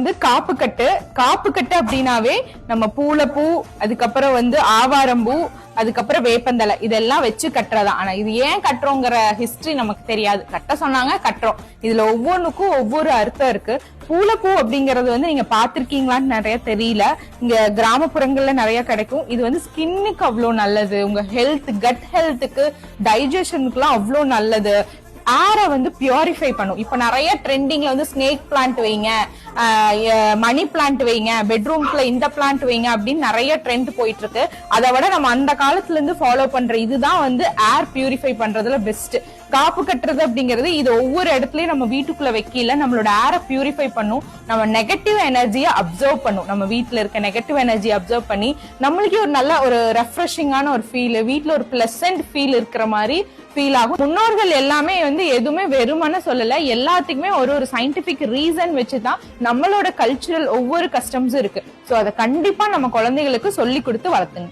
வந்து காப்பு கட்டு அப்படின்னாவே நம்ம பூ, அதுக்கப்புறம் வந்து ஆவாரம்பூ, அதுக்கப்புறம் வேப்பந்தலை இதெல்லாம் வச்சு கட்டுறதா. ஆனா இது ஏன் கட்டுறோங்கிற ஹிஸ்டரி நமக்கு தெரியாது. கட்ட சொன்னாங்க, கட்டுறோம். இதுல ஒவ்வொன்றுக்கும் ஒவ்வொரு அர்த்தம் இருக்கு. பூ அப்படிங்கறது வந்து நீங்க பாத்திருக்கீங்களான்னு நிறைய தெரியல. இங்க கிராமப்புறங்கள்ல நிறைய கிடைக்கும். இது வந்து ஸ்கின்னுக்கு அவ்வளவு நல்லது, உங்க ஹெல்த், கட் ஹெல்த்துக்கு, டைஜஷனுக்கு எல்லாம் அவ்வளவு நல்லது. ஏரை வந்து பியூரிஃபை பண்ணும். இப்ப நிறைய ட்ரெண்டிங்ல வந்து ஸ்னேக் பிளான்ட் வைங்க, மணி பிளான்ட் வைங்க, பெட்ரூம்ல இந்த பிளான்ட் வைங்க அப்படின்னு நிறைய ட்ரெண்ட் போயிட்டு இருக்கு. அதை விட நம்ம அந்த காலத்துல இருந்து ஃபாலோ பண்ற இதுதான் வந்து ஏர் பியூரிஃபை பண்றதுல பெஸ்ட். காப்பு கட்டுறது அப்படிங்கிறது இது ஒவ்வொரு இடத்துலயும் நம்ம வீட்டுக்குள்ள வைக்கல, நம்மளோட ஏரை பியூரிஃபை பண்ணும், நம்ம நெகட்டிவ் எனர்ஜியை அப்சர்வ் பண்ணும். நம்ம வீட்டுல இருக்க நெகட்டிவ் எனர்ஜி அப்சர்வ் பண்ணி நம்மளுக்கே ஒரு நல்ல ஒரு ரெஃப்ரெஷிங்கான ஒரு ஃபீல், வீட்டுல ஒரு பிளசன்ட் ஃபீல் இருக்கிற மாதிரி ஃபீல் ஆகும். முன்னோர்கள் எல்லாமே வந்து எதுவுமே வெறுமன சொல்லல, எல்லாத்துக்குமே ஒரு சயின்டிபிக் ரீசன் வச்சுதான் நம்மளோட கல்ச்சுரல் ஒவ்வொரு கஸ்டம்ஸும் இருக்கு. சோ அதை கண்டிப்பா நம்ம குழந்தைகளுக்கு சொல்லி கொடுத்து வளர்த்துங்க.